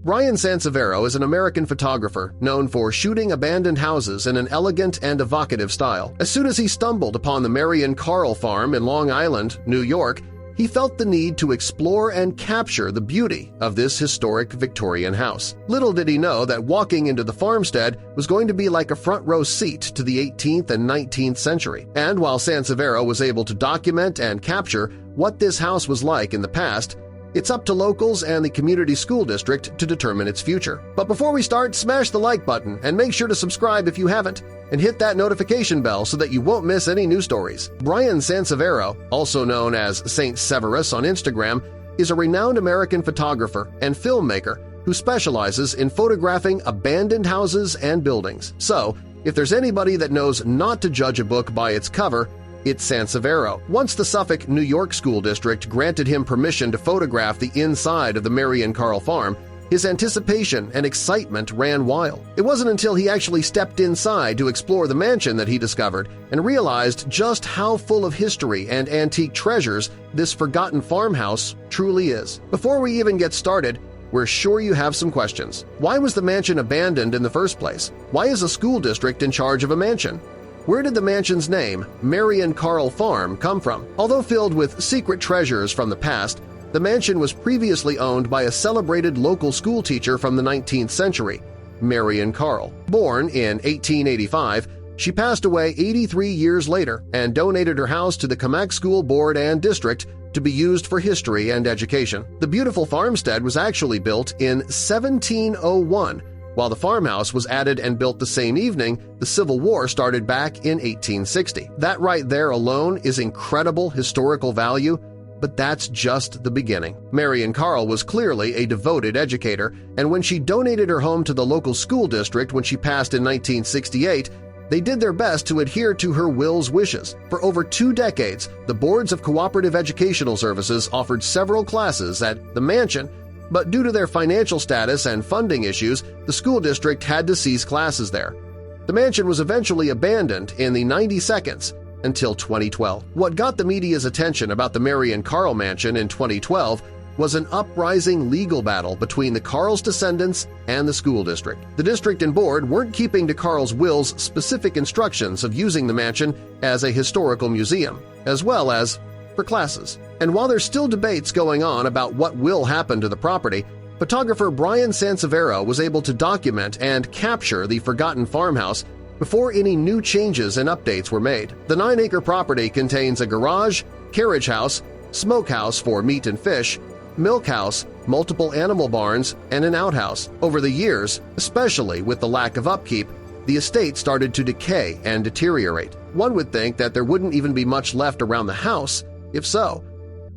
Brian Sansevero is an American photographer known for shooting abandoned houses in an elegant and evocative style. As soon as he stumbled upon the Marion Carll Farm in Long Island, New York, he felt the need to explore and capture the beauty of this historic Victorian house. Little did he know that walking into the farmstead was going to be like a front-row seat to the 18th and 19th century. And while Sansevero was able to document and capture what this house was like in the past, it's up to locals and the community school district to determine its future. But before we start, smash the like button and make sure to subscribe if you haven't, and hit that notification bell so that you won't miss any new stories. Brian Sansevero, also known as Saint Severus on Instagram, is a renowned American photographer and filmmaker who specializes in photographing abandoned houses and buildings. So, if there's anybody that knows not to judge a book by its cover, it's Sansevero. Once the Suffolk, New York School District granted him permission to photograph the inside of the Marion Carll Farm, his anticipation and excitement ran wild. It wasn't until he actually stepped inside to explore the mansion that he discovered and realized just how full of history and antique treasures this forgotten farmhouse truly is. Before we even get started, we're sure you have some questions. Why was the mansion abandoned in the first place? Why is a school district in charge of a mansion? Where did the mansion's name, Marion Carll Farm, come from? Although filled with secret treasures from the past, the mansion was previously owned by a celebrated local schoolteacher from the 19th century, Marion Carll. Born in 1885, she passed away 83 years later and donated her house to the Camac School Board and District to be used for history and education. The beautiful farmstead was actually built in 1701. While the farmhouse was added and built the same evening, the Civil War started back in 1860. That right there alone is incredible historical value, but that's just the beginning. Marion Carll was clearly a devoted educator, and when she donated her home to the local school district when she passed in 1968, they did their best to adhere to her will's wishes. For over 2 decades, the boards of cooperative educational services offered several classes at the mansion, but due to their financial status and funding issues, the school district had to cease classes there. The mansion was eventually abandoned in the 92nds until 2012. What got the media's attention about the Marion Carll mansion in 2012 was an uprising legal battle between the Carll's descendants and the school district. The district and board weren't keeping to Carll's will's specific instructions of using the mansion as a historical museum, as well as for classes. And while there's still debates going on about what will happen to the property, photographer Brian Sansevero was able to document and capture the forgotten farmhouse before any new changes and updates were made. The 9-acre property contains a garage, carriage house, smokehouse for meat and fish, milk house, multiple animal barns, and an outhouse. Over the years, especially with the lack of upkeep, the estate started to decay and deteriorate. One would think that there wouldn't even be much left around the house, if so.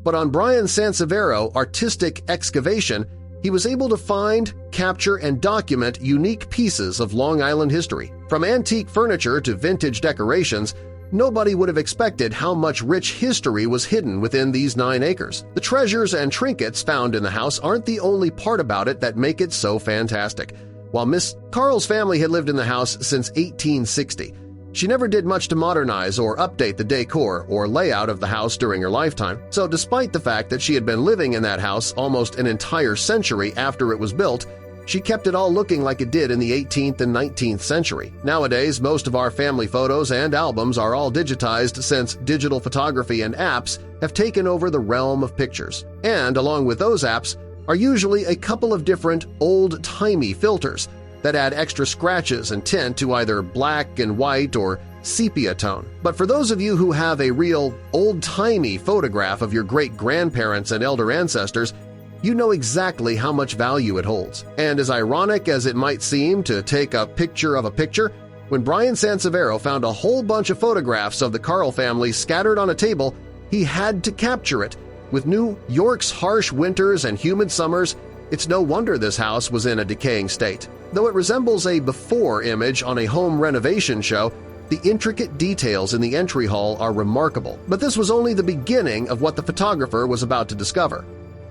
But on Brian Sansevero artistic excavation, he was able to find, capture, and document unique pieces of Long Island history. From antique furniture to vintage decorations, nobody would have expected how much rich history was hidden within these 9 acres. The treasures and trinkets found in the house aren't the only part about it that make it so fantastic. While Miss Carll's family had lived in the house since 1860, she never did much to modernize or update the decor or layout of the house during her lifetime. So despite the fact that she had been living in that house almost an entire century after it was built, she kept it all looking like it did in the 18th and 19th century. Nowadays, most of our family photos and albums are all digitized since digital photography and apps have taken over the realm of pictures. And along with those apps are usually a couple of different old-timey filters that add extra scratches and tint to either black and white or sepia tone. But for those of you who have a real old-timey photograph of your great-grandparents and elder ancestors, you know exactly how much value it holds. And as ironic as it might seem to take a picture of a picture, when Brian Sansevero found a whole bunch of photographs of the Carll family scattered on a table, he had to capture it. With New York's harsh winters and humid summers, it's no wonder this house was in a decaying state. Though it resembles a before image on a home renovation show, the intricate details in the entry hall are remarkable. But this was only the beginning of what the photographer was about to discover.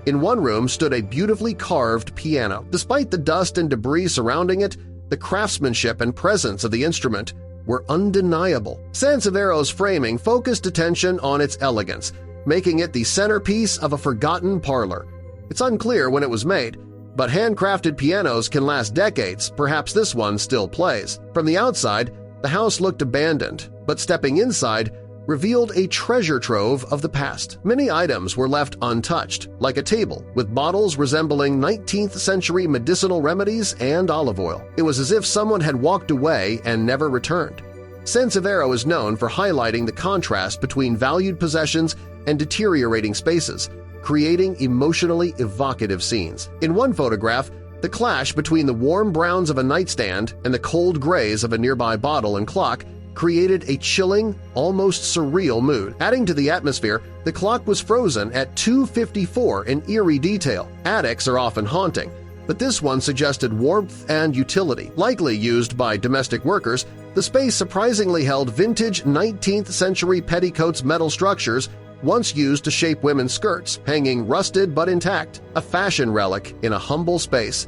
In one room stood a beautifully carved piano. Despite the dust and debris surrounding it, the craftsmanship and presence of the instrument were undeniable. Sansevero's framing focused attention on its elegance, making it the centerpiece of a forgotten parlor. It's unclear when it was made, But handcrafted pianos can last decades, perhaps this one still plays. From the outside, the house looked abandoned, but stepping inside revealed a treasure trove of the past. Many items were left untouched, like a table with bottles resembling 19th-century medicinal remedies and olive oil. It was as if someone had walked away and never returned. Sansevero is known for highlighting the contrast between valued possessions and deteriorating spaces, creating emotionally evocative scenes. In one photograph, the clash between the warm browns of a nightstand and the cold grays of a nearby bottle and clock created a chilling, almost surreal mood. Adding to the atmosphere, the clock was frozen at 2:54 in eerie detail. Attics are often haunting, but this one suggested warmth and utility. Likely used by domestic workers, the space surprisingly held vintage 19th-century petticoats metal structures once used to shape women's skirts, hanging rusted but intact, a fashion relic in a humble space.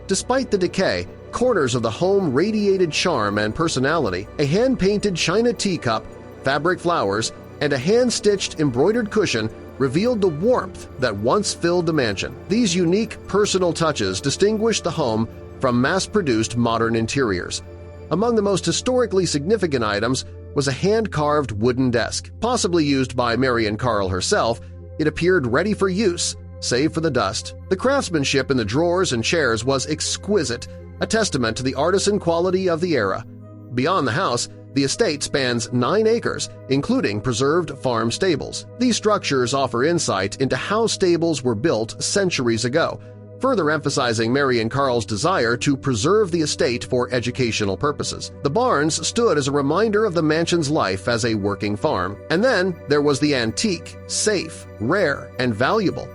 Despite the decay, corners of the home radiated charm and personality. A hand-painted china teacup, fabric flowers, and a hand-stitched embroidered cushion revealed the warmth that once filled the mansion. These unique personal touches distinguished the home from mass-produced modern interiors. Among the most historically significant items was a hand-carved wooden desk. Possibly used by Marion Carll herself, it appeared ready for use, save for the dust. The craftsmanship in the drawers and chairs was exquisite, a testament to the artisan quality of the era. Beyond the house, the estate spans 9 acres, including preserved farm stables. These structures offer insight into how stables were built centuries ago, further emphasizing Marion Carll's desire to preserve the estate for educational purposes. The barns stood as a reminder of the mansion's life as a working farm. And then there was the antique, safe, rare, and valuable.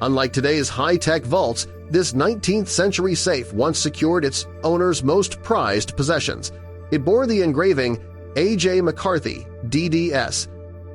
Unlike today's high-tech vaults, this 19th-century safe once secured its owner's most prized possessions. It bore the engraving A.J. McCarthy, DDS.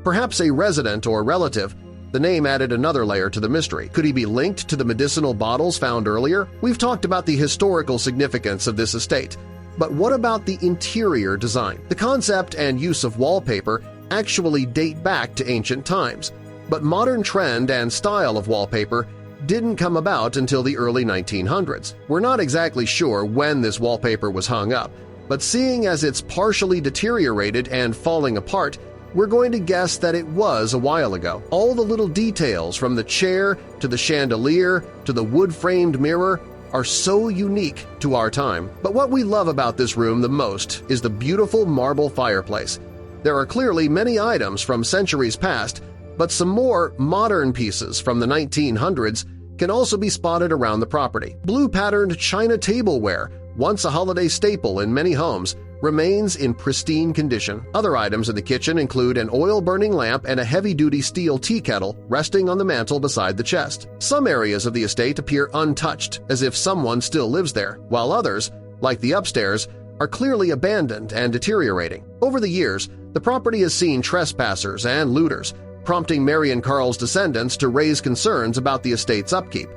Perhaps a resident or relative, the name added another layer to the mystery. Could he be linked to the medicinal bottles found earlier? We've talked about the historical significance of this estate, but what about the interior design? The concept and use of wallpaper actually date back to ancient times, but modern trend and style of wallpaper didn't come about until the early 1900s. We're not exactly sure when this wallpaper was hung up, but seeing as it's partially deteriorated and falling apart, we're going to guess that it was a while ago. All the little details from the chair to the chandelier to the wood-framed mirror are so unique to our time. But what we love about this room the most is the beautiful marble fireplace. There are clearly many items from centuries past, but some more modern pieces from the 1900s can also be spotted around the property. Blue-patterned china tableware, once a holiday staple in many homes, remains in pristine condition. Other items in the kitchen include an oil-burning lamp and a heavy-duty steel tea kettle resting on the mantel beside the chest. Some areas of the estate appear untouched, as if someone still lives there, while others, like the upstairs, are clearly abandoned and deteriorating. Over the years, the property has seen trespassers and looters, prompting Marion Carll's descendants to raise concerns about the estate's upkeep.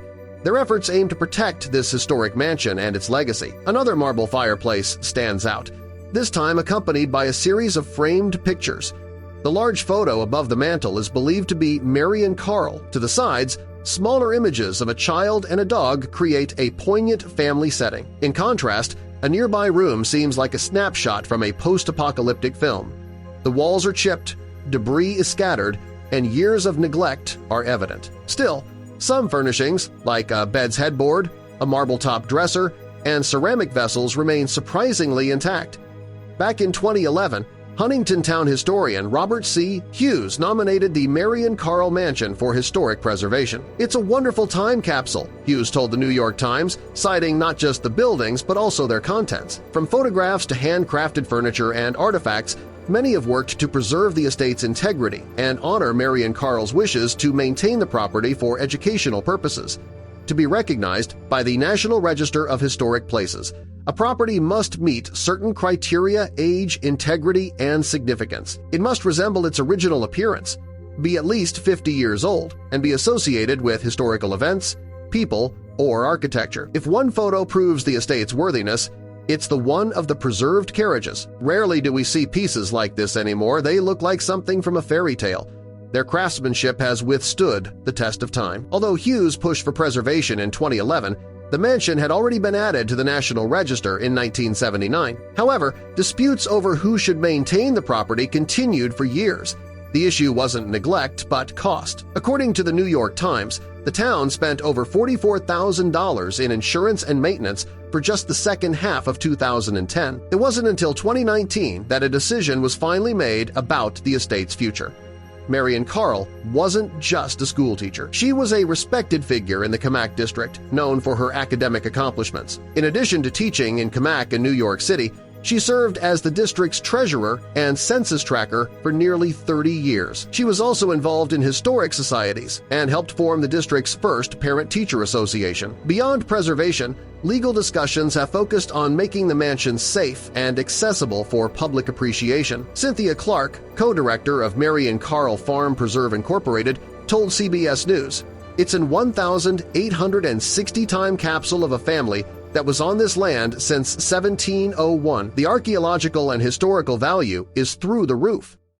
Their efforts aim to protect this historic mansion and its legacy. Another marble fireplace stands out, this time accompanied by a series of framed pictures. The large photo above the mantel is believed to be Marion Carll. To the sides, smaller images of a child and a dog create a poignant family setting. In contrast, a nearby room seems like a snapshot from a post-apocalyptic film. The walls are chipped, debris is scattered, and years of neglect are evident. Still, some furnishings, like a bed's headboard, a marble-top dresser, and ceramic vessels remain surprisingly intact. Back in 2011, Huntington Town historian Robert C. Hughes nominated the Marion Carll Mansion for historic preservation. "It's a wonderful time capsule," Hughes told the New York Times, citing not just the buildings but also their contents. From photographs to handcrafted furniture and artifacts, many have worked to preserve the estate's integrity and honor Marion Carll's wishes to maintain the property for educational purposes. To be recognized by the National Register of Historic Places, a property must meet certain criteria: age, integrity, and significance. It must resemble its original appearance, be at least 50 years old, and be associated with historical events, people, or architecture. If one photo proves the estate's worthiness, it's the one of the preserved carriages. Rarely do we see pieces like this anymore. They look like something from a fairy tale. Their craftsmanship has withstood the test of time. Although Hughes pushed for preservation in 2011, The mansion had already been added to the National Register in 1979. However, disputes over who should maintain the property continued for years. The issue wasn't neglect, but cost. According to the New York Times, the town spent over $44,000 in insurance and maintenance for just the second half of 2010. It wasn't until 2019 that a decision was finally made about the estate's future. Marion Carll wasn't just a schoolteacher. She was a respected figure in the Kamak district, known for her academic accomplishments. In addition to teaching in Kamak and New York City, she served as the district's treasurer and census tracker for nearly 30 years. She was also involved in historic societies and helped form the district's first parent-teacher association. Beyond preservation, legal discussions have focused on making the mansion safe and accessible for public appreciation. Cynthia Clark, co-director of Marion Carll Farm Preserve Incorporated, told CBS News, "It's an 1,860-time capsule of a family that was on this land since 1701. The archaeological and historical value is through the roof."